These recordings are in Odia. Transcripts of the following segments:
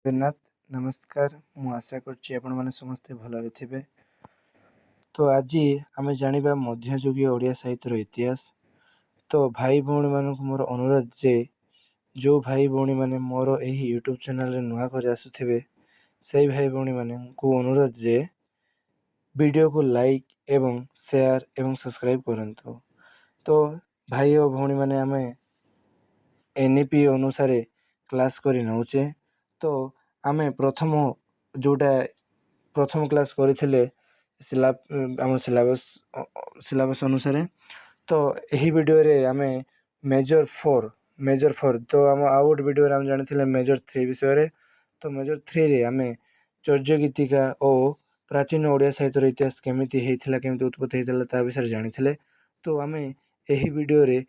जगन्नाथ नमस्कार। मु आशा करछि आपण माने समस्ते भलरे थिबे। तो आज आमे जानिबा मध्ययुगीय ओडिया साहित्यर इतिहास। तो भाई भौणी मानक मोर अनुरोध जे जो भाई भौणी माने मोर एही यूट्यूब चैनल रे नुआ करे आसुथिबे सेही भाई भौणी माने को अनुरोध जे वीडियो को लाइक एवं शेयर एवं सब्सक्राइब करंतु। तो भाई और भौणी माने आमे एनईपी अनुसार क्लास करी नौचे। तो आमे प्रथम जोटा प्रथम क्लास करथिले आम सिलेबस अनुसार। तो यही वीडियो रे आमे मेजर 4 तो आम आउट वीडियो रे आम जानिथिले मेजर 3 विषय रे। तो मेजर 3 रे आमे चर्य गीतिका और प्राचीन ओडिया साहित्य इतिहास केमिति हेइथिला केमिति उत्पत्ति हेइथिला ता विषय जानिथिले। तो आमे यही वीडियो रे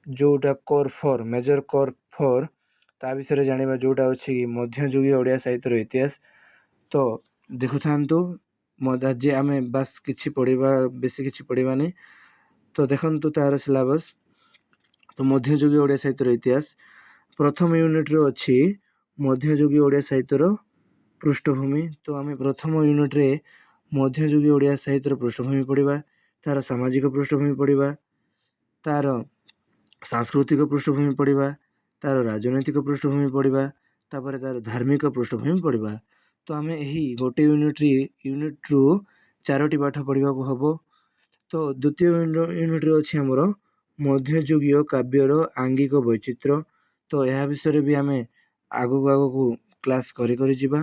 जोटा कोर 4 मेजर कोर 4 ता विषय जानिबा जोटा अछि मध्ययुगीय ओडिया साहित्य इतिहास। तो देखु थांतु जे आमे बस किछि पढिबा बेसी किछि पढिबानी। तो देखंतु तार सिलेबस। तो मध्ययुगीय ओडिया साहित्य इतिहास प्रथम यूनिट रो अछि मध्ययुगीय ओडिया साहित्य पृष्ठभूमि। तो आमे प्रथम यूनिट रे मध्ययुगीय ओडिया साहित्य पृष्ठभूमि पढिबा, तार सामाजिक पृष्ठभूमि पढिबा, तार सांस्कृतिक पृष्ठभूमि पढिबा, तार राजनैतिक पृष्ठभूमि पढिबा, तापर तार धार्मिक पृष्ठभूमि पढिबा। तो आमे एही गोटे यूनिट रु 4टी पाठ पढिबा को हबो। तो द्वितीय यूनिट रे अछि हमर मध्ययुगीय काव्यर आंगिक वैचित्र्य। तो यह विषय भी आमे आगु को क्लास करी जिबा।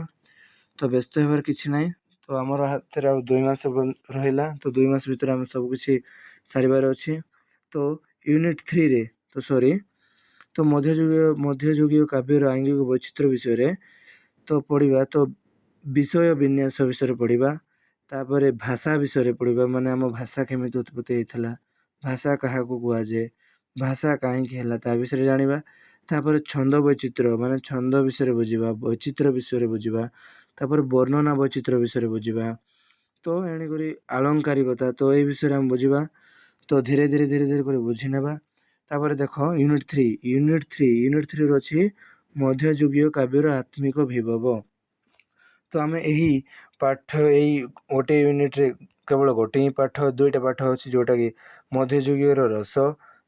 तो व्यस्त हेबार किछि नै। तो हमर हाथ रे 2 मास रहिला। तो 2 मास भीतर हम सब किछि सारिबार अछि। तो यूनिट 3 रे तो मध्ययुगीय काव्यर आंगिक वैचित्र्य विषय रे तो पढ़िबा। तो विषय विन्यास विषय पढ़िबा, तापर भाषा विषय पढ़िबा, माने आम भाषा केमिति उत्पत्ति हेइथिला, भाषा काहाकू कुआ जे, भाषा काहेकि हैला ता विषय जानिबा। तापर छंद वैचित्र्य माने छंद विषय बुझिबा, वैचित्र्य विषय बुझिबा, तापर वर्णना वैचित्र्य विषय बुझिबा। तो एणी करी अलंकारिकता तो ए विषय हम बुझिबा। तो धीरे धीरे कर बुझी नेबा। तापर देखो यूनिट 3 रो अछि मध्ययुगीय काव्यर आत्मिक विभव। तो आमे एही पाठ एही गोटे यूनिट रे केवल गोटे ही पाठ 2टा पाठ अछि जोटा कि मध्ययुगीय रस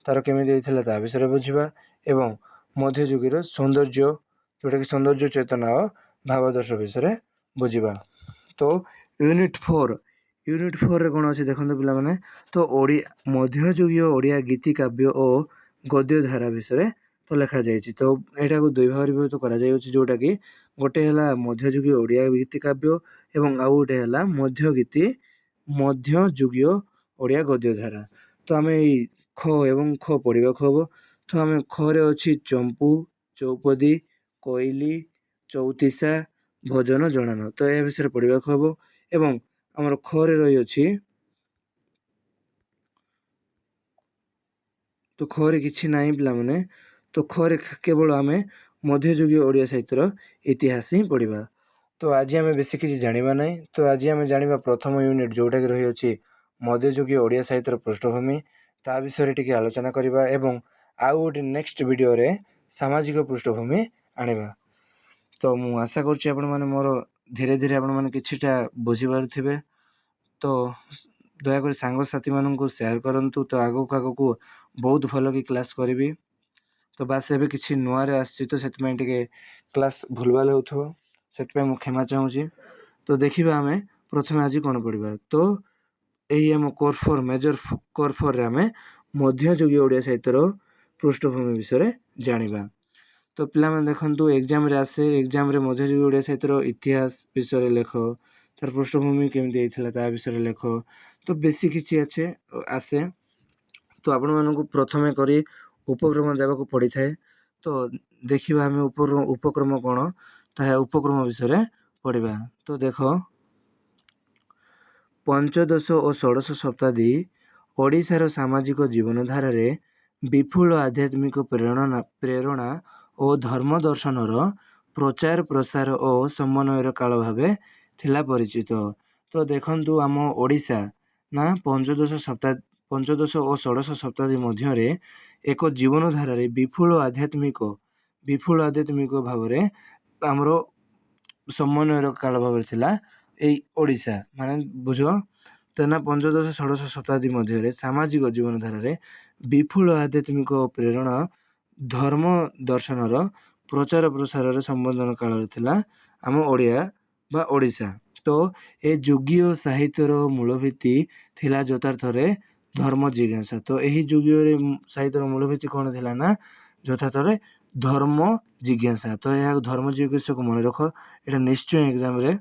तार केमिति हेइथिला ता विषय बुझिबा एवं मध्ययुगीय सौंदर्य जोटा कि सौंदर्य चेतना और भावादर्श विषय बुझिबा। तो यूनिट 4 रे कोन अछि देखंतु पिला माने। तो मध्ययुगीय ओडिया गीति काव्य और गद्य धारा विषय तो लिखा जायछि। तो एटा को 2 भाग विभक्त करा जायछि जोटा कि गोटे हला मध्ययुगीय ओडिया गीति काव्य एवं आउ गोटे हला मध्ययुगीय ओडिया गद्य धारा। तो आमे ख एवं ख पढ़िबा हबो। तो आमे ख रे अछि चंपू, चौपदी, कोइली, चौतीसा, भजन जणान। तो ए विषय पढ़िबा हबो एवं हमर ख रे रहि अछि। तो ख रे किछि नाही पिला माने। तो ख रे केवल आमे मध्ययुगीय ओडिया साहित्य इतिहास ही पढ़िबा। तो आज आमे बेसी किछि जानिबा नाही। तो आज आमे जानिबा प्रथम यूनिट जोटा कि रहि अछि मध्ययुगीय ओडिया साहित्य पृष्ठभूमि ता विषय टिके आलोचना करिबा एवं आउ गोटे नेक्स्ट वीडियो रे सामाजिक पृष्ठभूमि आनिबा। तो मु आशा करछि आपण माने मोर धीरे धीरे आपण माने किछिटा बुझि पारुथिबे। तो दया कर सांग साथी मानन को शेयर करंतु। तो आगो को बहुत भलो की क्लास करिवि। तो बास एबे किछि नुआ रे आछि तो सेत में टिके क्लास भूलभाल होथो सेत पे मु क्षमा चाहूची। तो देखिबा हमें प्रथमे आज कोन पढिबा। तो एही हम कोर 4 मेजर कोर 4 रे हमें मध्ययुगीय ओडिया साहित्यर पृष्ठभूमि विषय जानिबा। तो पिला मन देखंतु एग्जाम रे आसे एग्जाम रे मध्ययुगीय ओडिया साहित्यर इतिहास विषय लेखो, तार पृष्ठभूमि केमिति हेइथिला ता विषय लेखो। तो बेसी किछि आसे। तो आपण मानकु प्रथमे करी उपक्रम देबा को पड़ी थाए। तो देखिबा हमें उपक्रम कोन ता उपक्रम विषय पढ़िबा। तो देखो पंचदश और षोडश शताब्दी ओडिशार सामाजिक जीवनधारा रे विपुल आध्यात्मिक प्रेरणा और धर्म दर्शनर प्रचार प्रसार और समन्वयर काल भावे थिला परिचित। तो देखंतु आम ओडिशा ना पंचदश और षोडश शताब्दी मध्य रे एक जीवनधारा रे विपुल आध्यात्मिक भाव रे हमरो ସମନ୍ୱୟର କାଳ ଭାବରେ ଥିଲା ଏଇ ଓଡ଼ିଶା। ମାନେ ବୁଝ, ତେନା ପଞ୍ଚଦଶ ଷୋଡ଼ଶ ଶତାବ୍ଦୀ ମଧ୍ୟରେ ସାମାଜିକ ଜୀବନଧାରାରେ ବିପୁଳ ଆଧ୍ୟାତ୍ମିକ ପ୍ରେରଣା ଧର୍ମ ଦର୍ଶନର ପ୍ରଚାର ପ୍ରସାରର ସମ୍ବୋଧନ କାଳରେ ଥିଲା ଆମ ଓଡ଼ିଆ ବା ଓଡ଼ିଶା। ତ ଏ ଯୁଗୀୟ ସାହିତ୍ୟର ମୂଳଭିତ୍ତି ଥିଲା ଯଥାର୍ଥରେ ଧର୍ମ ଜିଜ୍ଞାସା। ତ ଏହି ଯୁଗୀୟ ସାହିତ୍ୟର ମୂଳଭିତ୍ତି କ'ଣ ଥିଲା ନା ଯଥାର୍ଥରେ ଧର୍ମ ଜିଜ୍ଞାସା। ତ ଏହା ଧର୍ମ ଜିଜ୍ଞାସାକୁ ମନେ ରଖ, ଏଇଟା ନିଶ୍ଚୟ ଏକ୍ଜାମ୍ରେ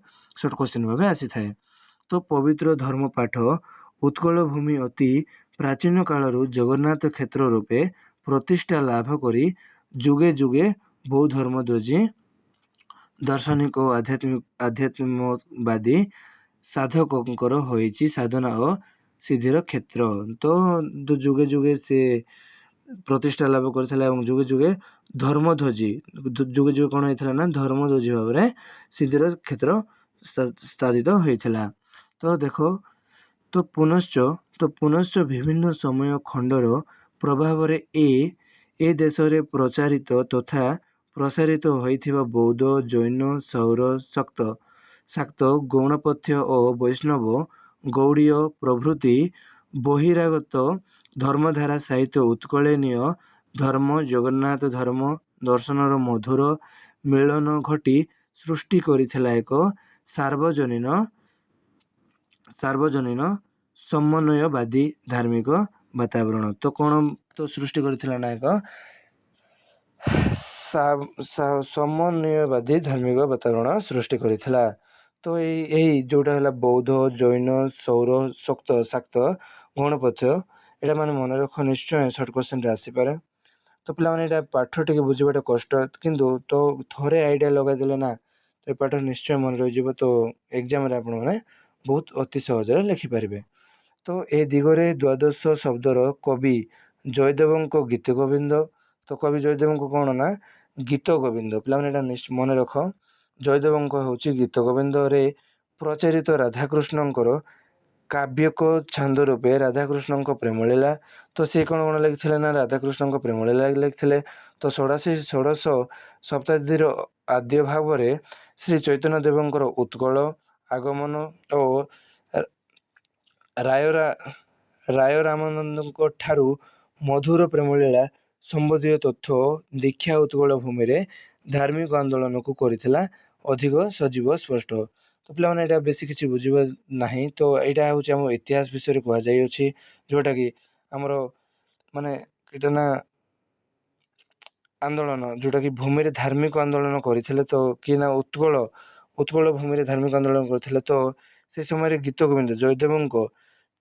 ସର୍ଟ କ୍ୱେଶ୍ଚିନ୍ ଭାବେ ଆସିଥାଏ। ତ ପବିତ୍ର ଧର୍ମ ପାଠ ଉତ୍କଳ ଭୂମି ଅତି ପ୍ରାଚୀନ କାଳରୁ ଜଗନ୍ନାଥ କ୍ଷେତ୍ର ରୂପେ ପ୍ରତିଷ୍ଠା ଲାଭ କରି ଯୁଗେ ଯୁଗେ ବହୁ ଧର୍ମଧ୍ୱଜୀ ଦାର୍ଶନିକ ଓ ଆଧ୍ୟାତ୍ମିକବାଦୀ ସାଧକଙ୍କର ହୋଇଛି ସାଧନା ଓ ସିଦ୍ଧିର କ୍ଷେତ୍ର। ତ ଯୁଗେ ଯୁଗେ ସେ ପ୍ରତିଷ୍ଠା ଲାଭ କରିଥିଲା ଏବଂ ଯୁଗେ ଯୁଗେ ଧର୍ମଧ୍ୱଜୀ ଯୁଗେ ଯୁଗେ କ'ଣ ହେଇଥିଲା ନା ଧର୍ମଧ୍ୱଜୀ ଭାବରେ ସିଦ୍ଧିର କ୍ଷେତ୍ର ସ୍ଥାପିତ ହୋଇଥିଲା। ତ ଦେଖ, ପୁନଶ୍ଚ ବିଭିନ୍ନ ସମୟ ଖଣ୍ଡର ପ୍ରଭାବରେ ଏ ଦେଶରେ ପ୍ରଚାରିତ ତଥା ପ୍ରସାରିତ ହୋଇଥିବା ବୌଦ୍ଧ, ଜୈନ, ସୌର, ଶାକ୍ତ, ଗୌଣପଥ୍ୟ ଓ ବୈଷ୍ଣବ, ଗୌଡ଼ୀୟ ପ୍ରଭୃତି ବହିରାଗତ ଧର୍ମଧାରା ସାହିତ୍ୟ ଉତ୍କଳୀୟ ଧର୍ମ ଜଗନ୍ନାଥ ଧର୍ମ ଦର୍ଶନର ମଧୁର ମିଳନ ଘଟି ସୃଷ୍ଟି କରିଥିଲା ଏକ ସାର୍ବଜନୀନ ସମନ୍ୱୟବାଦୀ ଧାର୍ମିକ ବାତାବରଣ। ତ କ'ଣ ତ ସୃଷ୍ଟି କରିଥିଲା ନା ଏକ ସମନ୍ୱୟବାଦୀ ଧାର୍ମିକ ବାତାବରଣ ସୃଷ୍ଟି କରିଥିଲା। ତ ଏହି ଯେଉଁଟା ହେଲା ବୌଦ୍ଧ, ଜୈନ, ସୌର, ଶାକ୍ତ, ଗୌଣପଥ୍ୟ, ଏଇଟା ମାନେ ମନେ ରଖ, ନିଶ୍ଚୟ ସର୍ଟ କ୍ୱେଶ୍ଚିନ୍ରେ ଆସିପାରେ। ତ ପିଲାମାନେ ଏଇଟା ପାଠ ଟିକେ ବୁଝିବାଟା କଷ୍ଟ, କିନ୍ତୁ ତ ଥରେ ଆଇଡ଼ିଆ ଲଗାଇଦେଲେ ନା ତ ଏ ପାଠ ନିଶ୍ଚୟ ମନେ ରହିଯିବ। ତ ଏକ୍ଜାମ୍ରେ ଆପଣମାନେ ବହୁତ ଅତି ସହଜରେ ଲେଖିପାରିବେ। ତ ଏ ଦିଗରେ ଦ୍ୱାଦଶ ଶବ୍ଦର କବି ଜୟଦେବଙ୍କ ଗୀତ ଗୋବିନ୍ଦ। ତ କବି ଜୟଦେବଙ୍କ କ'ଣ ନା ଗୀତ ଗୋବିନ୍ଦ। ପିଲାମାନେ ଏଇଟା ମନେ ରଖ, ଜୟଦେବଙ୍କ ହେଉଛି ଗୀତ ଗୋବିନ୍ଦରେ ପ୍ରଚାରିତ ରାଧାକୃଷ୍ଣଙ୍କର କାବ୍ୟକ ଛାନ୍ଦ ରୂପେ ରାଧାକୃଷ୍ଣଙ୍କ ପ୍ରେମଳୀଳା। ତ ସେ କ'ଣ ଲେଖିଥିଲେ ନା ରାଧାକୃଷ୍ଣଙ୍କ ପ୍ରେମଳୀଳା ଲେଖିଥିଲେ। ତ ଷୋଡ଼ଶ ଶତାବ୍ଦୀର ଆଦ୍ୟ ଭାବରେ ଶ୍ରୀ ଚୈତନ୍ୟ ଦେବଙ୍କର ଉତ୍କଳ ଆଗମନ ଓ ରାୟରାମାନନ୍ଦଙ୍କ ଠାରୁ ମଧୁର ପ୍ରେମଳୀଳା ସମ୍ବନ୍ଧୀୟ ତଥ୍ୟ ଦୀକ୍ଷା ଉତ୍କଳ ଭୂମିରେ ଧାର୍ମିକ ଆନ୍ଦୋଳନକୁ କରିଥିଲା ଅଧିକ ସଜୀବ ସ୍ପଷ୍ଟ। ତ ପିଲାମାନେ ଏଇଟା ବେଶୀ କିଛି ବୁଝିବା ନାହିଁ। ତ ଏଇଟା ହେଉଛି ଆମ ଇତିହାସ ବିଷୟରେ କୁହାଯାଇଅଛି, ଯେଉଁଟାକି ଆମର ମାନେ ଏଇଟା ନା ଆନ୍ଦୋଳନ ଯେଉଁଟାକି ଭୂମିରେ ଧାର୍ମିକ ଆନ୍ଦୋଳନ କରିଥିଲେ। ତ କିଏ ନା ଉତ୍କଳ ଭୂମିରେ ଧାର୍ମିକ ଆନ୍ଦୋଳନ କରିଥିଲେ। ତ ସେ ସମୟରେ ଗୀତ ଗୋବିନ୍ଦ ଜୟଦେବଙ୍କ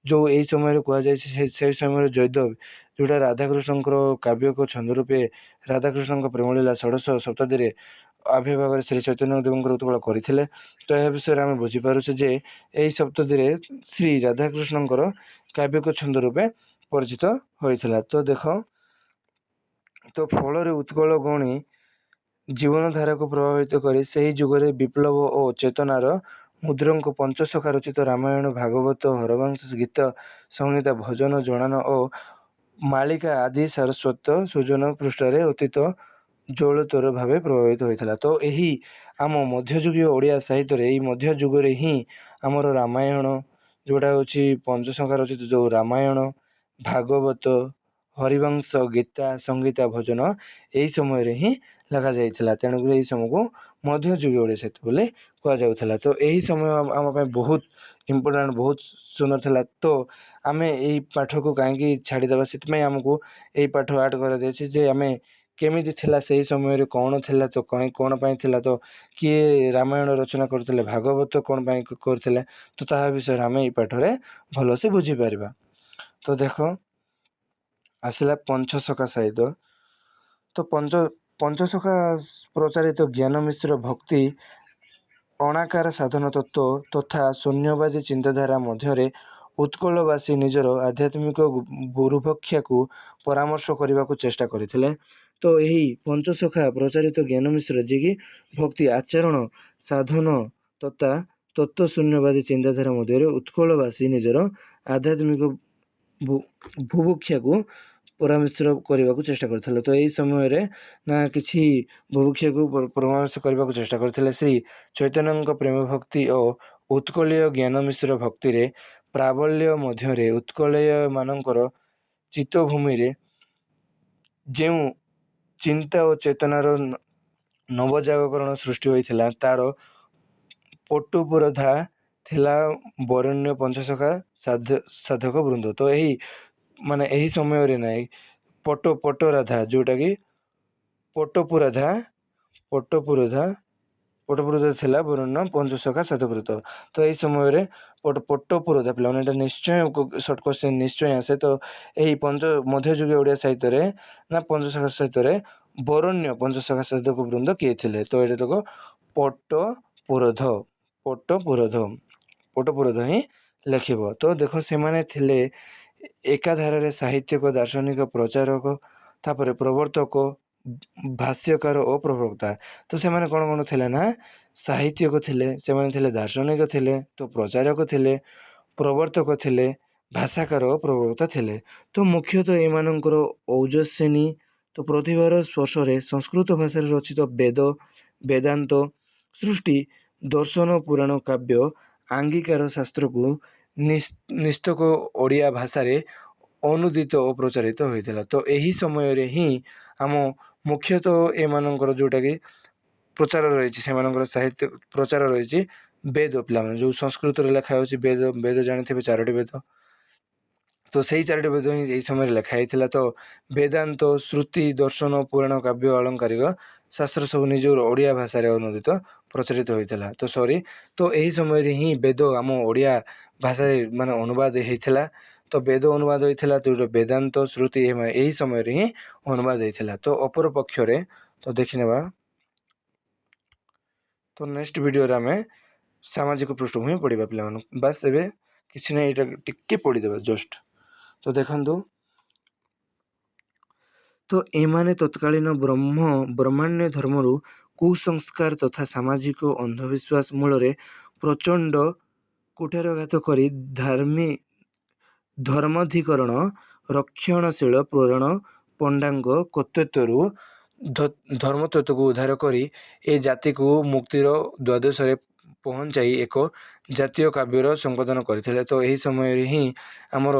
ଯେଉଁ ଏହି ସମୟରେ କୁହାଯାଇଛି ସେହି ସମୟରେ ଜୟଦେବ ଯେଉଁଟା ରାଧାକୃଷ୍ଣଙ୍କର କାବ୍ୟକ ଛନ୍ଦ ରୂପେ ରାଧାକୃଷ୍ଣଙ୍କ ପ୍ରେମଳୀଳା ଷୋଡ଼ଶ ଶତାବ୍ଦୀରେ ଆବିର୍ଭାବରେ ଶ୍ରୀ ଚୈତନ୍ୟ ଦେବଙ୍କର ଉତ୍କଳ କରିଥିଲେ। ତ ଏହା ବିଷୟରେ ଆମେ ବୁଝିପାରୁଛେ ଯେ ଏହି ଶତାବ୍ଦୀରେ ଶ୍ରୀ ରାଧାକୃଷ୍ଣଙ୍କର କାବ୍ୟକ ଛନ୍ଦ ରୂପେ ପରିଚିତ ହୋଇଥିଲା। ତ ଦେଖ, ତ ଫଳରେ ଉତ୍କଳ ଗୌଣୀ ଜୀବନଧାରାକୁ ପ୍ରଭାବିତ କରି ସେହି ଯୁଗରେ ବିପ୍ଳବ ଓ ଚେତନାର ମୁଦ୍ରଙ୍କୁ ପଞ୍ଚସଖା ରଚିତ ରାମାୟଣ, ଭାଗବତ, ହରବଂଶ, ଗୀତ, ସଂହିତା, ଭଜନ, ଜଣାଣ ଓ ମାଳିକା ଆଦି ସାରସ୍ୱତ ସୃଜନ ପୃଷ୍ଠାରେ ଅତୀତ ଜଳତର ଭାବେ ପ୍ରଭାବିତ ହୋଇଥିଲା। ତ ଏହି ଆମ ମଧ୍ୟଯୁଗୀୟ ଓଡ଼ିଆ ସାହିତ୍ୟରେ ଏହି ମଧ୍ୟଯୁଗରେ ହିଁ ଆମର ରାମାୟଣ ଯେଉଁଟା ହେଉଛି ପଞ୍ଚସଖା ରଚିତ ଯେଉଁ ରାମାୟଣ, ଭାଗବତ, ହରିବଂଶ, ଗୀତା, ସଂହିତା, ଭଜନ ଏହି ସମୟରେ ହିଁ ଲେଖାଯାଇଥିଲା। ତେଣୁକରି ଏହି ସମୟକୁ ମଧ୍ୟଯୁଗୀୟ ଓଡ଼ିଆ ସାହିତ୍ୟ ବୋଲି କୁହାଯାଉଥିଲା। ତ ଏହି ସମୟ ଆମ ପାଇଁ ବହୁତ ଇମ୍ପୋର୍ଟାଣ୍ଟ, ବହୁତ ସୁନ୍ଦର ଥିଲା। ତ ଆମେ ଏହି ପାଠକୁ କାହିଁକି ଛାଡ଼ିଦେବା, ସେଥିପାଇଁ ଆମକୁ ଏହି ପାଠ ଆଡ଼ କରାଯାଇଛି ଯେ ଆମେ କେମିତି ଥିଲା ସେହି ସମୟରେ, କ'ଣ ଥିଲା, ତ କ'ଣ ପାଇଁ ଥିଲା, ତ କିଏ ରାମାୟଣ ରଚନା କରିଥିଲେ, ଭାଗବତ କ'ଣ ପାଇଁ କରିଥିଲେ, ତ ତାହା ବିଷୟରେ ଆମେ ଏହି ପାଠରେ ଭଲସେ ବୁଝିପାରିବା। ତ ଦେଖ, ଆସିଲା ପଞ୍ଚସଖା ସାହିତ୍ୟ। ତ ପଞ୍ଚସଖା ପ୍ରଚାରିତ ଜ୍ଞାନ ମିଶ୍ର ଭକ୍ତି ଅଣାକାର ସାଧନ ତତ୍ତ୍ୱ ତଥା ଶୂନ୍ୟବାଦୀ ଚିନ୍ତାଧାରା ମଧ୍ୟରେ ଉତ୍କଳବାସୀ ନିଜର ଆଧ୍ୟାତ୍ମିକ ଗୁରୁଭକ୍ଷାକୁ ପରାମର୍ଶ କରିବାକୁ ଚେଷ୍ଟା କରିଥିଲେ। ତ ଏହି ପଞ୍ଚସଖା ପ୍ରଚାରିତ ଜ୍ଞାନ ମିଶ୍ର ଯିଏକି ଭକ୍ତି ଆଚରଣ ସାଧନ ତଥା ତତ୍ତ୍ୱ ଶୂନ୍ୟବାଦୀ ଚିନ୍ତାଧାରା ମଧ୍ୟରେ ଉତ୍କଳବାସୀ ନିଜର ଆଧ୍ୟାତ୍ମିକ ବୁଭୁକ୍ଷାକୁ ପରାମର୍ଶ କରିବାକୁ ଚେଷ୍ଟା କରିଥିଲେ। ତ ଏହି ସମୟରେ ନା କିଛି ବୁଭୁକ୍ଷାକୁ ପରାମର୍ଶ କରିବାକୁ ଚେଷ୍ଟା କରିଥିଲେ। ଶ୍ରୀ ଚୈତନ୍ୟଙ୍କ ପ୍ରେମ ଭକ୍ତି ଓ ଉତ୍କଳୀୟ ଜ୍ଞାନ ମିଶ୍ର ଭକ୍ତିରେ ପ୍ରାବଲ୍ୟ ମଧ୍ୟରେ ଉତ୍କଳୀୟମାନଙ୍କର ଚିତ୍ତଭୂମିରେ ଯେଉଁ ଚିନ୍ତା ଓ ଚେତନାର ନବଜାଗରଣ ସୃଷ୍ଟି ହୋଇଥିଲା, ତାର ପଟୁପୁରୋଧା ଥିଲା ବରେଣ୍ୟ ପଞ୍ଚସଖା ସାଧକ ବୃନ୍ଦ। ତ ଏହି ସମୟରେ ନାହିଁ ପଟରାଧା, ଯେଉଁଟାକି ପଟପୁରୋଧା ଥିଲା ବରେଣ୍ୟ ପଞ୍ଚସଖା ସାଧକ ବୃନ୍ଦ। ତ ଏହି ସମୟରେ ପଟପୁରୋଧା ପିଲାମାନେ ଏଇଟା ନିଶ୍ଚୟ ସର୍ଟ କୋଶ୍ଚିନ୍ ନିଶ୍ଚୟ ଆସେ। ତ ଏହି ମଧ୍ୟଯୁଗୀୟ ଓଡ଼ିଆ ସାହିତ୍ୟରେ ନା ପଞ୍ଚସଖା ସାହିତ୍ୟରେ ବରେଣ୍ୟ ପଞ୍ଚସଖା ସାଧକ ବୃନ୍ଦ କିଏ ଥିଲେ? ତ ଏଇଟା ତାକୁ ପଟପୁରୋଧ ହିଁ ଲେଖିବ। ତ ଦେଖ, ସେମାନେ ଥିଲେ ଏକାଧାରରେ ସାହିତ୍ୟିକ, ଦାର୍ଶନିକ, ପ୍ରଚାରକ, ତାପରେ ପ୍ରବର୍ତ୍ତକ, ଭାଷ୍ୟକାର ଓ ପ୍ରବକ୍ତା। ତ ସେମାନେ କ'ଣ ଥିଲେ ନା ସାହିତ୍ୟିକ ଥିଲେ, ସେମାନେ ଥିଲେ ଦାର୍ଶନିକ ଥିଲେ, ତ ପ୍ରଚାରକ ଥିଲେ, ପ୍ରବର୍ତ୍ତକ ଥିଲେ, ଭାଷାକାର ଓ ପ୍ରବକ୍ତା ଥିଲେ। ତ ମୁଖ୍ୟତଃ ଏମାନଙ୍କର ଔଜସ୍ୱିନୀ ତ ପ୍ରତିଭାର ସ୍ପର୍ଶରେ ସଂସ୍କୃତ ଭାଷାରେ ରଚିତ ବେଦାନ୍ତ, ସୃଷ୍ଟି, ଦର୍ଶନ, ପୁରାଣ, କାବ୍ୟ, ଆଙ୍ଗିକାର ଶାସ୍ତ୍ରକୁ ନିସ୍ତକ ଓଡ଼ିଆ ଭାଷାରେ ଅନୁଦିତ ଓ ପ୍ରଚାରିତ ହୋଇଥିଲା। ତ ଏହି ସମୟରେ ହିଁ ଆମ ମୁଖ୍ୟତଃ ଏମାନଙ୍କର ଯେଉଁଟାକି ପ୍ରଚାର ରହିଛି, ସେମାନଙ୍କର ସାହିତ୍ୟ ପ୍ରଚାର ରହିଛି ବେଦ। ପିଲାମାନେ ଯେଉଁ ସଂସ୍କୃତରେ ଲେଖା ହେଉଛି ବେଦ ଜାଣିଥିବେ, 4ଟି ବେଦ। ତ ସେଇ 4ଟି ବେଦ ହିଁ ଏହି ସମୟରେ ଲେଖା ହେଇଥିଲା। ତ ବେଦାନ୍ତ, ଶ୍ରୁତି, ଦର୍ଶନ, ପୁରାଣ, କାବ୍ୟ, ଆଳଙ୍କାରିକ ଶାସ୍ତ୍ର ସବୁ ନିଜର ଓଡ଼ିଆ ଭାଷାରେ ଅନୁଦିତ ପ୍ରଚଳିତ ହୋଇଥିଲା। ତ ଏହି ସମୟରେ ହିଁ ବେଦ ଆମ ଓଡ଼ିଆ ଭାଷାରେ ଅନୁବାଦ ହେଇଥିଲା। ତ ବେଦ ଅନୁବାଦ ହୋଇଥିଲା, ତ ବେଦାନ୍ତ, ଶ୍ରୁତି ଏହି ସମୟରେ ହିଁ ଅନୁବାଦ ହେଇଥିଲା। ତ ଅପର ପକ୍ଷରେ ତ ଦେଖିନେବା। ତ ନେକ୍ସଟ ଭିଡ଼ିଓରେ ଆମେ ସାମାଜିକ ପୃଷ୍ଠଭୂମି ପଢ଼ିବା ପିଲାମାନଙ୍କୁ। ବାସ୍ ଏବେ କିଛି ନାହିଁ, ଏଇଟା ଟିକେ ପଢ଼ିଦେବା ଜଷ୍ଟ। ତ ଦେଖନ୍ତୁ, ତ ଏମାନେ ତତ୍କାଳୀନ ବ୍ରହ୍ମାଣ୍ଡ୍ୟ ଧର୍ମରୁ କୁସଂସ୍କାର ତଥା ସାମାଜିକ ଅନ୍ଧବିଶ୍ୱାସ ମୂଳରେ ପ୍ରଚଣ୍ଡ କୁଠାରଘାତ କରି ଧର୍ମାଧିକରଣ ରକ୍ଷଣଶୀଳ ପୁରାଣ ପଣ୍ଡାଙ୍କ କର୍ତ୍ତୃତ୍ୱରୁ ଧର୍ମତତ୍ତ୍ୱକୁ ଉଦ୍ଧାର କରି ଏ ଜାତିକୁ ମୁକ୍ତିର ଦ୍ୱାଦଶରେ ପହଞ୍ଚାଇ ଏକ ଜାତୀୟ କାବ୍ୟର ସଂପାଦନ କରିଥିଲେ। ତ ଏହି ସମୟରେ ହିଁ ଆମର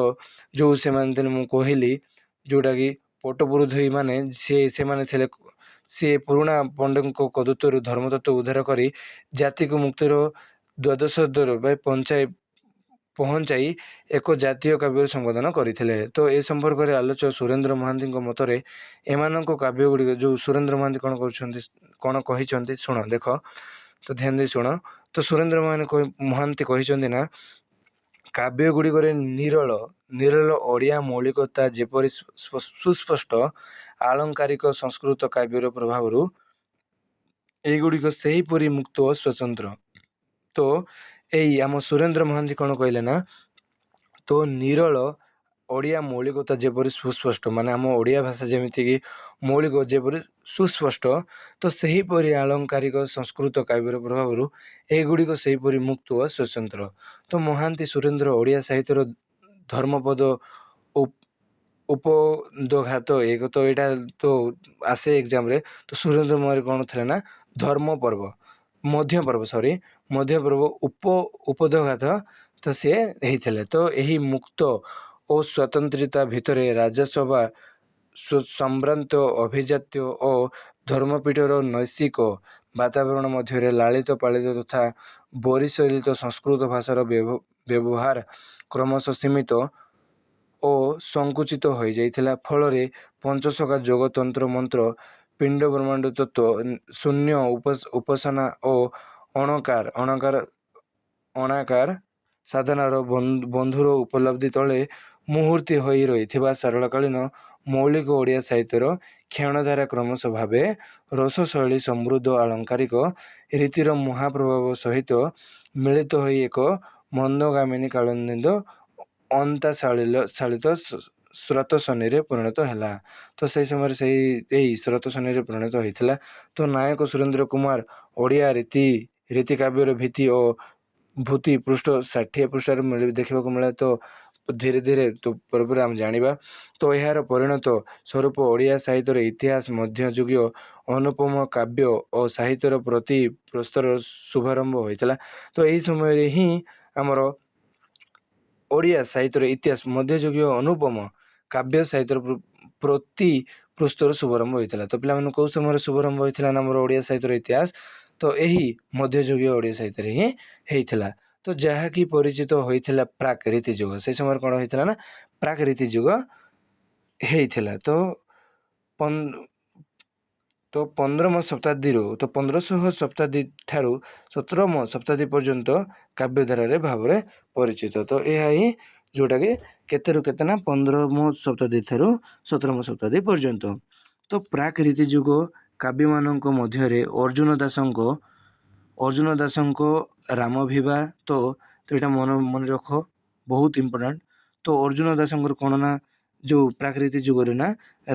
ଯେଉଁ ସେମାନେ ଥିଲେ, ମୁଁ କହିଲି ଯେଉଁଟାକି ପଟପୁରୋଧୀ ମାନେ, ସେମାନେ ଥିଲେ ସିଏ ପୁରୁଣା ପଣ୍ଡାଙ୍କ କର୍ତ୍ତୃତ୍ୱରୁ ଧର୍ମତତ୍ତ୍ୱ ଉଦ୍ଧାର କରି ଜାତିକୁ ମୁକ୍ତିର ଦ୍ୱାଦଶ ପହଞ୍ଚାଇ ଏକ ଜାତୀୟ କାବ୍ୟର ସମ୍ପାଦନ କରିଥିଲେ। ତ ଏ ସମ୍ପର୍କରେ ଆଲୋଚକ ସୁରେନ୍ଦ୍ର ମହାନ୍ତିଙ୍କ ମତରେ ଏମାନଙ୍କ କାବ୍ୟ ଗୁଡ଼ିକ, ଯେଉଁ ସୁରେନ୍ଦ୍ର ମହାନ୍ତି କ'ଣ କହିଛନ୍ତି ଶୁଣ, ଦେଖ, ତ ଧ୍ୟାନ ଦେଇ ଶୁଣ। ତ ସୁରେନ୍ଦ୍ର ମହାନ୍ତି କହିଛନ୍ତି ନା, କାବ୍ୟ ଗୁଡ଼ିକରେ ନିରଳ ଓଡ଼ିଆ ମୌଳିକତା ଯେପରି ସୁସ୍ପଷ୍ଟ, ଆଳଙ୍କାରିକ ସଂସ୍କୃତ କାବ୍ୟର ପ୍ରଭାବରୁ ଏଗୁଡ଼ିକ ସେହିପରି ମୁକ୍ତ ଓ ସ୍ୱତନ୍ତ୍ର। ତ ଏଇ ଆମ ସୁରେନ୍ଦ୍ର ମହାନ୍ତି କ'ଣ କହିଲେ ନା, ତ ନିରଳ ଓଡ଼ିଆ ମୌଳିକତା ଯେପରି ସୁସ୍ପଷ୍ଟ, ଆମ ଓଡ଼ିଆ ଭାଷା ଯେମିତିକି ମୌଳିକ ଯେପରି ସୁସ୍ପଷ୍ଟ, ତ ସେହିପରି ଆଳଙ୍କାରିକ ସଂସ୍କୃତ କାବ୍ୟର ପ୍ରଭାବରୁ ଏଗୁଡ଼ିକ ସେହିପରି ମୁକ୍ତ ଓ ସ୍ୱତନ୍ତ୍ର। ତ ମହାନ୍ତି ସୁରେନ୍ଦ୍ର ଓଡ଼ିଆ ସାହିତ୍ୟର ଧର୍ମପଦ ଉପଦଘାତ ତ ଏଇଟା ତ ଆସେ ଏକ୍ଜାମ୍ରେ। ତ ସୁରେନ୍ଦ୍ର ମହାନ୍ତି କ'ଣ ଥିଲେ ନା ମଧ୍ୟପର୍ବ ଉପଦଘାତ ତ ସିଏ ହେଇଥିଲେ। ତ ଏହି ମୁକ୍ତ ଓ ସ୍ୱତନ୍ତ୍ରତା ଭିତରେ ରାଜସଭା ସମ୍ଭ୍ରାନ୍ତ ଅଭିଜାତ୍ୟ ଓ ଧର୍ମପୀଠର ନୈତିକ ବାତାବରଣ ମଧ୍ୟରେ ଲାଳିତ ପାଳିତ ତଥା ପରିଶୀଳିତ ସଂସ୍କୃତ ଭାଷାର ବ୍ୟବହାର କ୍ରମଶଃ ସୀମିତ ଓ ସଙ୍କୁଚିତ ହୋଇଯାଇଥିଲା। ଫଳରେ ପଞ୍ଚସଖା ଯୋଗ, ତନ୍ତ୍ର, ମନ୍ତ୍ର, ପିଣ୍ଡ ବ୍ରହ୍ମାଣ୍ଡ ତତ୍ତ୍ୱ, ଶୂନ୍ୟ ଉପାସନା ଓ ଅଣାକାର ସାଧନାର ବନ୍ଧୁର ଉପଲବ୍ଧି ତଳେ ମୁହୂର୍ତ୍ତି ହୋଇ ରହିଥିବା ସାରଳକାଳୀନ ମୌଳିକ ଓଡ଼ିଆ ସାହିତ୍ୟର କ୍ଷଣଧାରା କ୍ରମଶଃ ଭାବେ ରସଶୈଳୀ ସମୃଦ୍ଧ ଆଳଙ୍କାରିକ ରୀତିର ମହାପ୍ରଭାବ ସହିତ ମିଳିତ ହୋଇ ଏକ ମନ୍ଦଗାମିନୀ କାଳୋନ୍ନିତ ଅନ୍ତାଶାଳିତ ସ୍ରୋତସ୍ୱନୀରେ ପରିଣତ ହେଲା। ତ ସେହି ସମୟରେ ଏହି ସ୍ରୋତସ୍ୱନୀରେ ପରିଣତ ହୋଇଥିଲା। ତ ନାୟକ ସୁରେନ୍ଦ୍ର କୁମାର ଓଡ଼ିଆ ରୀତିକାବ୍ୟର ଭିତ୍ତି ଓ ଭୂତି ପୃଷ୍ଠ 60 ପୃଷ୍ଠାରେ ଦେଖିବାକୁ ମିଳେ। ତ ଧୀରେ ଧୀରେ ପରେ ପରେ ଆମେ ଜାଣିବା। ତ ଏହାର ପରିଣତ ସ୍ୱରୂପ ଓଡ଼ିଆ ସାହିତ୍ୟର ଇତିହାସ ମଧ୍ୟଯୁଗୀୟ ଅନୁପମ କାବ୍ୟ ଓ ସାହିତ୍ୟର ପ୍ରତି ପ୍ରସ୍ତର ଶୁଭାରମ୍ଭ ହୋଇଥିଲା। ତ ଏହି ସମୟରେ ହିଁ ଆମର ଓଡ଼ିଆ ସାହିତ୍ୟର ଇତିହାସ ମଧ୍ୟଯୁଗୀୟ ଅନୁପମ କାବ୍ୟ ସାହିତ୍ୟର ପ୍ରତି ପୃଷ୍ଠର ଶୁଭାରମ୍ଭ ହୋଇଥିଲା। ତ ପିଲାମାନଙ୍କୁ କେଉଁ ସମୟରେ ଶୁଭାରମ୍ଭ ହୋଇଥିଲା ନା ଆମର ଓଡ଼ିଆ ସାହିତ୍ୟର ଇତିହାସ, ତ ଏହି ମଧ୍ୟଯୁଗୀୟ ଓଡ଼ିଆ ସାହିତ୍ୟରେ ହିଁ ହେଇଥିଲା। ତ ଯାହାକି ପରିଚିତ ହୋଇଥିଲା ପ୍ରାକ୍ ରୀତି ଯୁଗ। ସେଇ ସମୟରେ କ'ଣ ହେଇଥିଲା ନା ପ୍ରାକ୍ ରୀତି ଯୁଗ ହେଇଥିଲା। ତ 15ମ ଶତାବ୍ଦୀରୁ 1500 ଶତାବ୍ଦୀ ଠାରୁ 17ମ ଶତାବ୍ଦୀ ପର୍ଯ୍ୟନ୍ତ କାବ୍ୟଧାରାରେ ଭାବରେ ପରିଚିତ। ତ ଏହା ହିଁ ଯେଉଁଟାକି କେତେରୁ କେତେ ନା 15ମ ଶତାବ୍ଦୀ ଠାରୁ 17ମ ଶତାବ୍ଦୀ ପର୍ଯ୍ୟନ୍ତ। ତ ପ୍ରାକ୍ ରୀତି ଯୁଗ କାବ୍ୟମାନଙ୍କ ମଧ୍ୟରେ ଅର୍ଜୁନ ଦାସଙ୍କ ରାମଭିବା। ତ ଏଇଟା ମନେ ରଖ, ବହୁତ ଇମ୍ପୋର୍ଟାଣ୍ଟ। ତ ଅର୍ଜୁନ ଦାସଙ୍କର କ'ଣ ନା ଯେଉଁ ପ୍ରାକ୍ ରୀତି ଯୁଗରେ ନା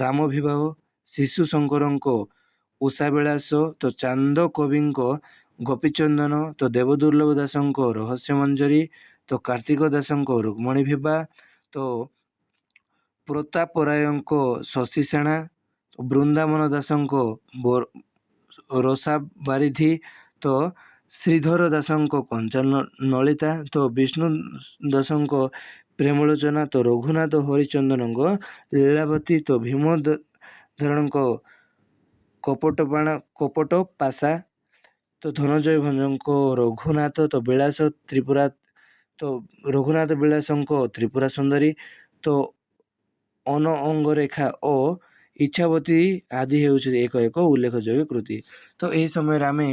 ରାମବିବାହ, ଶିଶୁ ଶଙ୍କରଙ୍କ ଉଷାବିଳାସ, ତ ଚାନ୍ଦ କବିଙ୍କ ଗୋପୀଚନ୍ଦନ, ତ ଦେବଦୁର୍ଲ୍ଲଭ ଦାସଙ୍କ ରହସ୍ୟମଞ୍ଜରୀ, ତ କାର୍ତ୍ତିକ ଦାସଙ୍କ ରୁକ୍ମଣୀ ବିଭା, ତ ପ୍ରତାପରାୟଙ୍କ ଶଶିସେଣା, ବୃନ୍ଦାବନ ଦାସଙ୍କ ରସାବାରିଧି, ତ ଶ୍ରୀଧର ଦାସଙ୍କ କଞ୍ଚାନଳିତା, ତ ବିଷ୍ଣୁ ଦାସଙ୍କ ପ୍ରେମଲୋଚନା, ତ ରଘୁନାଥ ହରିଚନ୍ଦନଙ୍କ ଲୀଳାବତୀ, ତ ଭୀମଧରଙ୍କ କପଟ ପାଶା, ତ ଧନଞ୍ଜୟ ଭଞ୍ଜଙ୍କ ରଘୁନାଥ, ତ ବିଳାସ ତ୍ରିପୁରା, ତ ରଘୁନାଥ ବିଳାସଙ୍କ ତ୍ରିପୁରା ସୁନ୍ଦରୀ, ତ ଅନଅଙ୍ଗରେଖା ଓ ଇଚ୍ଛାବତୀ ଆଦି ହେଉଛି ଏକ ଉଲ୍ଲେଖଯୋଗ୍ୟ କୃତି। ତ ଏହି ସମୟରେ ଆମେ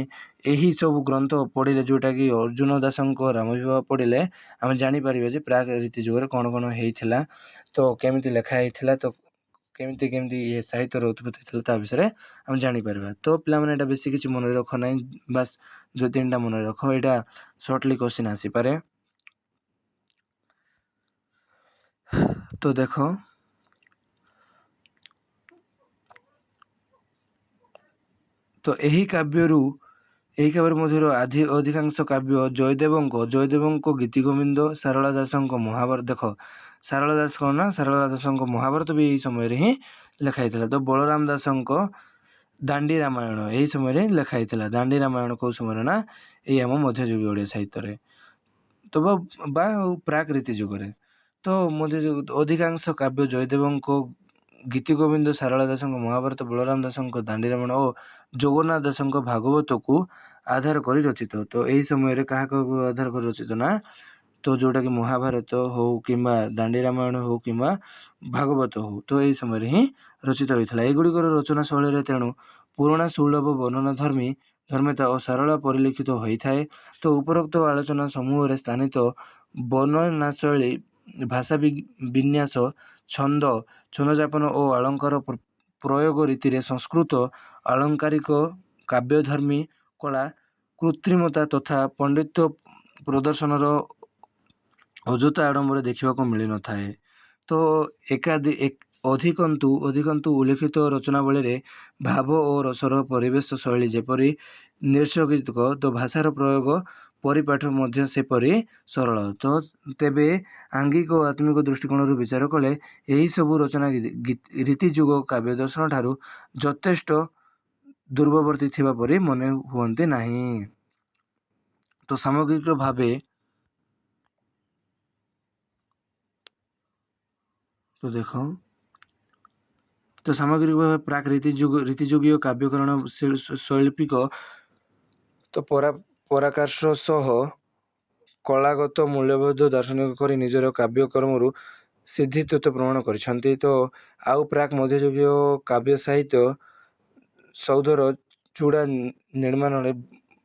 ଏହି ସବୁ ଗ୍ରନ୍ଥ ପଢ଼ିଲେ, ଯେଉଁଟାକି ଅର୍ଜୁନ ଦାସଙ୍କ ରାମବିବାହ ପଢ଼ିଲେ ଆମେ ଜାଣିପାରିବା ଯେ ପ୍ରାକ୍ ରୀତି ଯୁଗରେ କ'ଣ କ'ଣ ହେଇଥିଲା, ତ କେମିତି ଲେଖା ହେଇଥିଲା, ତ କେମିତି ଏ ସାହିତ୍ୟର ଉତ୍ପତ୍ତି ହେଇଥିଲା ତା ବିଷୟରେ ଆମେ ଜାଣିପାରିବା। ତ ପିଲାମାନେ ଏଇଟା ବେଶୀ କିଛି ମନେ ରଖ ନାହିଁ, ବାସ୍ 2-3ଟା ମନେ ରଖ। ଏଇଟା ସର୍ଟଲି କ୍ୱେଶ୍ଚିନ୍ ଆସିପାରେ। ତ ଦେଖ, ତ ଏହି କାବ୍ୟ ମଧ୍ୟରୁ ଅଧିକାଂଶ କାବ୍ୟ ଜୟଦେବଙ୍କ ଗୀତିଗୋବିନ୍ଦ, ସାରଳା ଦାସଙ୍କ ମହାଭାରତ। ଦେଖ ସାରଳା ଦାସ କ'ଣ ନା ସାରଳା ଦାସଙ୍କ ମହାଭାରତ ବି ଏହି ସମୟରେ ହିଁ ଲେଖା ହେଇଥିଲା। ତ ବଳରାମ ଦାସଙ୍କ ଦାଣ୍ଡି ରାମାୟଣ ଏହି ସମୟରେ ଲେଖା ହେଇଥିଲା। ଦାଣ୍ଡି ରାମାୟଣ କେଉଁ ସମୟରେ ନା ଏଇ ଆମ ମଧ୍ୟଯୁଗୀୟ ଓଡ଼ିଆ ସାହିତ୍ୟରେ, ତ ବା ପ୍ରାକ୍ ରୀତି ଯୁଗରେ। ତ ଅଧିକାଂଶ କାବ୍ୟ ଜୟଦେବଙ୍କ ଗୀତିଗୋବିନ୍ଦ, ସାରଳା ଦାସଙ୍କ ମହାଭାରତ, ବଳରାମ ଦାସଙ୍କ ଦାଣ୍ଡି ରାମାୟଣ ଓ ଜଗନ୍ନାଥ ଦାସଙ୍କ ଭାଗବତକୁ ଆଧାର କରି ରଚିତ। ତ ଏହି ସମୟରେ କାହାକୁ ଆଧାର କରି ରଚିତ ନା, ତ ଯେଉଁଟାକି ମହାଭାରତ ହଉ କିମ୍ବା ଦାଣ୍ଡି ରାମାୟଣ ହଉ କିମ୍ବା ଭାଗବତ ହଉ, ତ ଏହି ସମୟରେ ହିଁ ରଚିତ ହୋଇଥିଲା। ଏଗୁଡ଼ିକର ରଚନା ଶୈଳୀରେ ତେଣୁ ପୁରୁଣା ସୁଲଭ ଧର୍ମିତା ଓ ସରଳ ପରିଲିଖିତ ହୋଇଥାଏ। ତ ଉପରୋକ୍ତ ଆଲୋଚନା ସମୂହରେ ସ୍ଥାନିତ ବର୍ଣ୍ଣନାଶୈଳୀ, ଭାଷା ବିନ୍ୟାସ, ଛନ୍ଦଯାପନ ଓ ଅଳଙ୍କାର ପ୍ରୟୋଗ ରୀତିରେ ସଂସ୍କୃତ ଆଳଙ୍କାରିକ କାବ୍ୟଧର୍ମୀ କଳା, କୃତ୍ରିମତା ତଥା ପଣ୍ଡିତ୍ୟ ପ୍ରଦର୍ଶନର ଅଯଥା ଆଡ଼ମ୍ବର ଦେଖିବାକୁ ମିଳିନଥାଏ। ତ ଅଧିକନ୍ତୁ ଉଲ୍ଲେଖିତ ରଚନାବଳୀରେ ଭାବ ଓ ରସର ପରିବେଶ ଶୈଳୀ ଯେପରି ନୈସର୍ଗିକ, ତ ଭାଷାର ପ୍ରୟୋଗ ପରିପାଠ ମଧ୍ୟ ସେପରି ସରଳ। ତ ତେବେ ଆଙ୍ଗିକ ଓ ଆତ୍ମିକ ଦୃଷ୍ଟିକୋଣରୁ ବିଚାର କଲେ ଏହିସବୁ ରଚନା ରୀତିଯୁଗ କାବ୍ୟ ଦର୍ଶନ ଠାରୁ ଯଥେଷ୍ଟ ଦୂରବର୍ତ୍ତୀ ଥିବା ପରି ମନେ ହୁଅନ୍ତି ନାହିଁ। ତ ସାମଗ୍ରିକ ଭାବେ ପ୍ରାକ୍ ରୀତିଯୁଗୀୟ କାବ୍ୟକରଣ ଶୈଳ୍ପିକ ତ ପରାକାଷ୍ଠ ସହ କଳାଗତ ମୂଲ୍ୟବୋଧ ଦାର୍ଶନିକ କରି ନିଜର କାବ୍ୟକର୍ମରୁ ସିଦ୍ଧିତତ୍ତ୍ୱ ପ୍ରମାଣ କରିଛନ୍ତି। ତ ଆଉ ପ୍ରାକ୍ ମଧ୍ୟଯୁଗୀୟ କାବ୍ୟ ସାହିତ୍ୟ ସୌଧର ଚୂଡ଼ା ନିର୍ମାଣରେ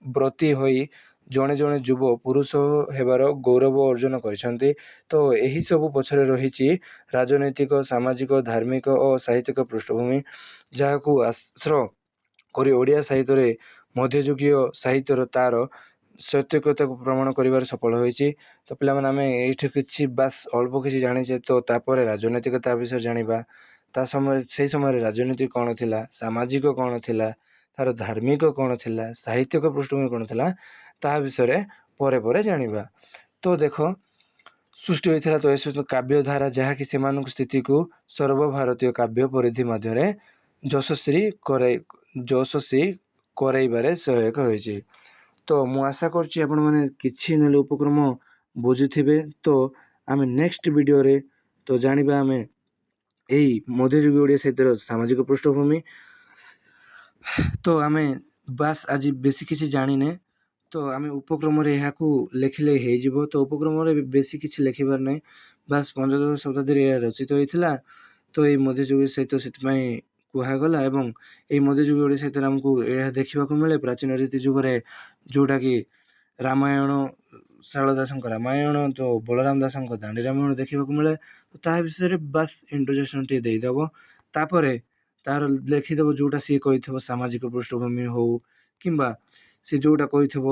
ବ୍ରତୀ ହୋଇ ଜଣେ ଯୁବ ପୁରୁଷ ହେବାର ଗୌରବ ଅର୍ଜନ କରିଛନ୍ତି। ତ ଏହିସବୁ ପଛରେ ରହିଛି ରାଜନୈତିକ, ସାମାଜିକ, ଧାର୍ମିକ ଓ ସାହିତ୍ୟିକ ପୃଷ୍ଠଭୂମି, ଯାହାକୁ ଆଶ୍ରୟ କରି ଓଡ଼ିଆ ସାହିତ୍ୟରେ ମଧ୍ୟଯୁଗୀୟ ସାହିତ୍ୟର ତା'ର ସତ୍ୟକତାକୁ ପ୍ରମାଣ କରିବାରେ ସଫଳ ହୋଇଛି। ତ ପିଲାମାନେ ଆମେ ଏଇଠି କିଛି ବାସ୍ ଅଳ୍ପ କିଛି ଜାଣିଛେ, ତ ତାପରେ ରାଜନୈତିକ ତା ବିଷୟରେ ଜାଣିବା। ସେଇ ସମୟରେ ରାଜନୀତି କ'ଣ ଥିଲା, ସାମାଜିକ କ'ଣ ଥିଲା, ତା'ର ଧାର୍ମିକ କ'ଣ ଥିଲା, ସାହିତ୍ୟିକ ପୃଷ୍ଠଭୂମି କ'ଣ ଥିଲା, ତାହା ବିଷୟରେ ପରେ ଜାଣିବା। ତ ଦେଖ, ସୃଷ୍ଟି ହୋଇଥିଲା। ତ ଏସବୁ କାବ୍ୟ ଧାରା ଯାହାକି ସେମାନଙ୍କ ସ୍ଥିତିକୁ ସର୍ବଭାରତୀୟ କାବ୍ୟ ପରିଧି ମଧ୍ୟରେ ଯଶସ୍ୱୀ କରାଇବାରେ ସହାୟକ ହୋଇଛି। ତ ମୁଁ ଆଶା କରୁଛି ଆପଣମାନେ କିଛି ନହେଲେ ଉପକ୍ରମ ବୁଝୁଥିବେ। ତ ଆମେ ନେକ୍ସଟ ଭିଡ଼ିଓରେ ତ ଜାଣିବା ଆମେ ଏହି ମଧ୍ୟଯୁଗୀୟ ଓଡ଼ିଆ ସାହିତ୍ୟର ସାମାଜିକ ପୃଷ୍ଠଭୂମି। ତ ଆମେ ବାସ୍ ଆଜି ବେଶୀ କିଛି ଜାଣିନେ, ତ ଆମେ ଉପକ୍ରମରେ ଏହାକୁ ଲେଖିଲେ ହେଇଯିବ। ତ ଉପକ୍ରମରେ ବେଶୀ କିଛି ଲେଖିବାର ନାହିଁ, ବାସ୍ 15ଶ ଶତାବ୍ଦୀରେ ଏହା ରଚିତ ହୋଇଥିଲା। ତ ଏଇ ମଧ୍ୟଯୁଗୀୟ ସାହିତ୍ୟ ସେଥିପାଇଁ କୁହାଗଲା ଏବଂ ଏଇ ମଧ୍ୟଯୁଗୀୟ ଓଡ଼ିଆ ସାହିତ୍ୟରେ ଆମକୁ ଏହା ଦେଖିବାକୁ ମିଳେ ପ୍ରାଚୀନ ରୀତି ଯୁଗରେ, ଯେଉଁଟାକି ରାମାୟଣ, ଶାରଳା ଦାସଙ୍କ ରାମାୟଣ, ତ ବଳରାମ ଦାସଙ୍କ ଦାଣ୍ଡି ରାମାୟଣ ଦେଖିବାକୁ ମିଳେ। ତ ତାହା ବିଷୟରେ ବାସ୍ ଇଣ୍ଟ୍ରୋଡକ୍ସନ୍ ଟିକେ ଦେଇଦେବ, ତାପରେ ତାର ଲେଖିଦେବ ଯେଉଁଟା ସିଏ କହିଥିବ ସାମାଜିକ ପୃଷ୍ଠଭୂମି ହଉ କିମ୍ବା ସେ ଯେଉଁଟା କହିଥିବ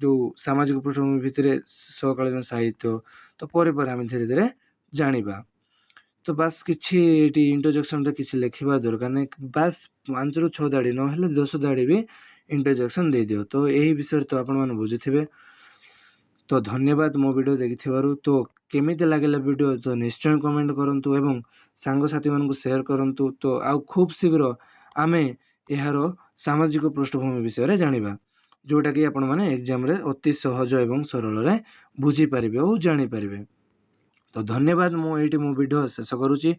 ଯେଉଁ ସାମାଜିକ ପୃଷ୍ଠଭୂମି ଭିତରେ ସମକାଳୀନ ସାହିତ୍ୟ। ତ ପରେ ଆମେ ଧୀରେ ଧୀରେ ଜାଣିବା। ତ ବାସ୍ କିଛି ଏଠି ଇଣ୍ଟ୍ରୋଡକ୍ସନ୍ରେ କିଛି ଲେଖିବା ଦରକାର ନାହିଁ, ବାସ୍ 5ରୁ 6 ଧାଡ଼ି ନହେଲେ 10 ଧାଡ଼ି ବି ଇଣ୍ଟ୍ରୋଡକ୍ସନ୍ ଦେଇଦିଅ। ତ ଏହି ବିଷୟରେ ତ ଆପଣମାନେ ବୁଝିଥିବେ। ତ ଧନ୍ୟବାଦ ମୋ ଭିଡ଼ିଓ ଦେଖିଥିବାରୁ। ତ କେମିତି ଲାଗିଲା ଭିଡ଼ିଓ ତ ନିଶ୍ଚୟ କମେଣ୍ଟ କରନ୍ତୁ ଏବଂ ସାଙ୍ଗସାଥିମାନଙ୍କୁ ସେୟାର କରନ୍ତୁ। ତ ଆଉ ଖୁବ୍ ଶୀଘ୍ର ଆମେ ଏହାର ସାମାଜିକ ପୃଷ୍ଠଭୂମି ବିଷୟରେ ଜାଣିବା, ଯେଉଁଟାକି ଆପଣମାନେ ଏକ୍ଜାମ୍ରେ ଅତି ସହଜ ଏବଂ ସରଳରେ ବୁଝିପାରିବେ ଓ ଜାଣିପାରିବେ। ତ ଧନ୍ୟବାଦ, ମୁଁ ଏଇଠି ମୋ ଭିଡ଼ିଓ ଶେଷ କରୁଛି।